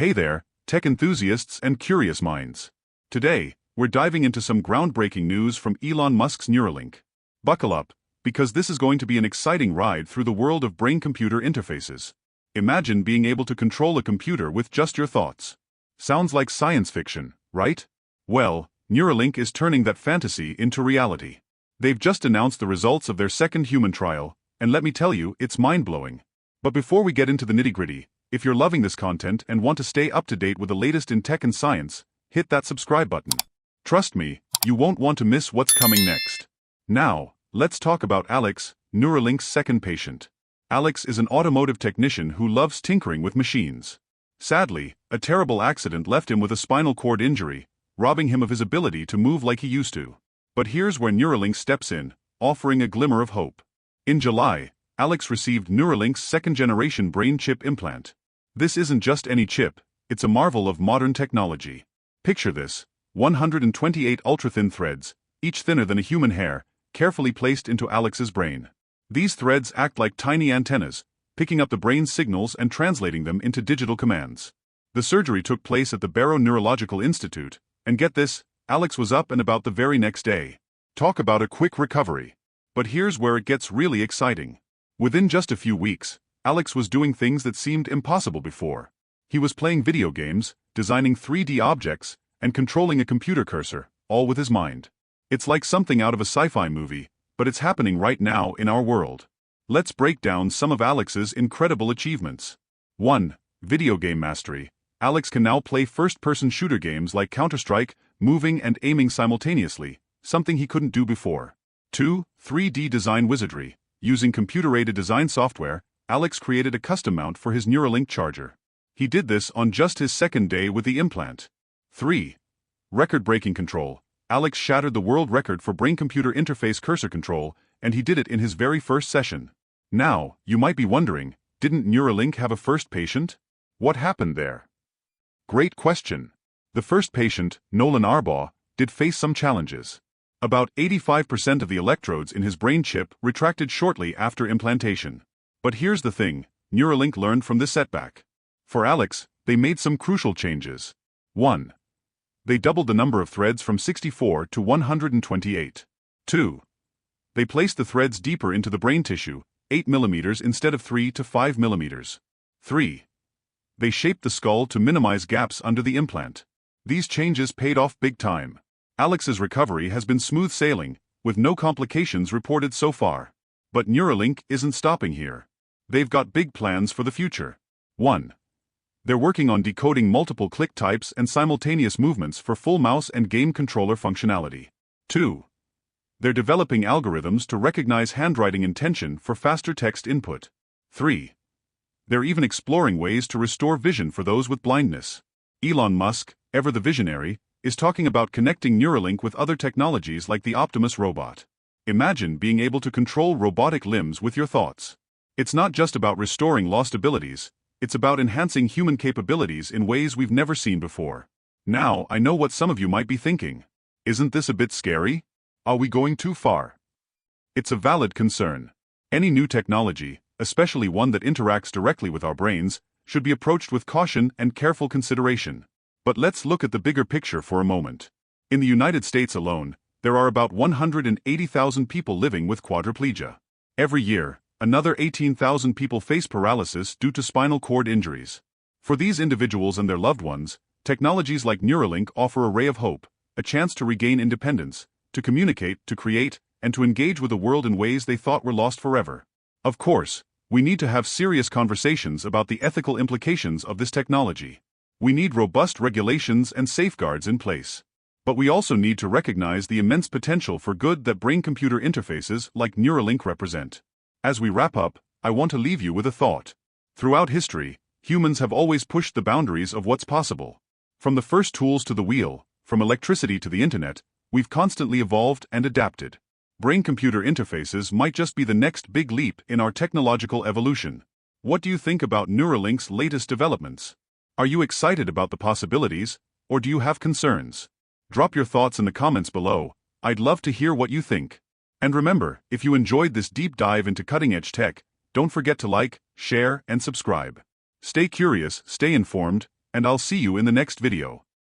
Hey there, tech enthusiasts and curious minds. Today, we're diving into some groundbreaking news from Elon Musk's Neuralink. Buckle up, because this is going to be an exciting ride through the world of brain-computer interfaces. Imagine being able to control a computer with just your thoughts. Sounds like science fiction, right? Well, Neuralink is turning that fantasy into reality. They've just announced the results of their second human trial, and let me tell you, it's mind-blowing. But before we get into the nitty-gritty, if you're loving this content and want to stay up to date with the latest in tech and science, hit that subscribe button. Trust me, you won't want to miss what's coming next. Now, let's talk about Alex, Neuralink's second patient. Alex is an automotive technician who loves tinkering with machines. Sadly, a terrible accident left him with a spinal cord injury, robbing him of his ability to move like he used to. But here's where Neuralink steps in, offering a glimmer of hope. In July, Alex received Neuralink's second-generation brain chip implant. This isn't just any chip, it's a marvel of modern technology. Picture this: 128 ultra-thin threads, each thinner than a human hair, carefully placed into Alex's brain. These threads act like tiny antennas, picking up the brain's signals and translating them into digital commands. The surgery took place at the Barrow Neurological Institute, and get this, Alex was up and about the very next day. Talk about a quick recovery. But here's where it gets really exciting. Within just a few weeks, Alex was doing things that seemed impossible before. He was playing video games, designing 3D objects, and controlling a computer cursor, all with his mind. It's like something out of a sci-fi movie, but it's happening right now in our world. Let's break down some of Alex's incredible achievements. 1. Video game mastery. Alex can now play first-person shooter games like Counter-Strike, moving and aiming simultaneously, something he couldn't do before. 2. 3D design wizardry. Using computer-aided design software, Alex created a custom mount for his Neuralink charger. He did this on just his second day with the implant. 3. Record-breaking control. Alex shattered the world record for brain-computer interface cursor control, and he did it in his very first session. Now, you might be wondering, didn't Neuralink have a first patient? What happened there? Great question. The first patient, Nolan Arbaugh, did face some challenges. About 85% of the electrodes in his brain chip retracted shortly after implantation. But here's the thing, Neuralink learned from this setback. For Alex, they made some crucial changes. 1. They doubled the number of threads from 64 to 128. 2. They placed the threads deeper into the brain tissue, 8 mm instead of 3 to 5 mm. 3. They shaped the skull to minimize gaps under the implant. These changes paid off big time. Alex's recovery has been smooth sailing, with no complications reported so far. But Neuralink isn't stopping here. They've got big plans for the future. 1. They're working on decoding multiple click types and simultaneous movements for full mouse and game controller functionality. 2. They're developing algorithms to recognize handwriting intention for faster text input. 3. They're even exploring ways to restore vision for those with blindness. Elon Musk, ever the visionary, is talking about connecting Neuralink with other technologies like the Optimus robot. Imagine being able to control robotic limbs with your thoughts. It's not just about restoring lost abilities, it's about enhancing human capabilities in ways we've never seen before. Now, I know what some of you might be thinking. Isn't this a bit scary? Are we going too far? It's a valid concern. Any new technology, especially one that interacts directly with our brains, should be approached with caution and careful consideration. But let's look at the bigger picture for a moment. In the United States alone, there are about 180,000 people living with quadriplegia. Every year, another 18,000 people face paralysis due to spinal cord injuries. For these individuals and their loved ones, technologies like Neuralink offer a ray of hope, a chance to regain independence, to communicate, to create, and to engage with the world in ways they thought were lost forever. Of course, we need to have serious conversations about the ethical implications of this technology. We need robust regulations and safeguards in place. But we also need to recognize the immense potential for good that brain-computer interfaces like Neuralink represent. As we wrap up, I want to leave you with a thought. Throughout history, humans have always pushed the boundaries of what's possible. From the first tools to the wheel, from electricity to the internet, we've constantly evolved and adapted. Brain-computer interfaces might just be the next big leap in our technological evolution. What do you think about Neuralink's latest developments? Are you excited about the possibilities, or do you have concerns? Drop your thoughts in the comments below. I'd love to hear what you think. And remember, if you enjoyed this deep dive into cutting-edge tech, don't forget to like, share, and subscribe. Stay curious, stay informed, and I'll see you in the next video.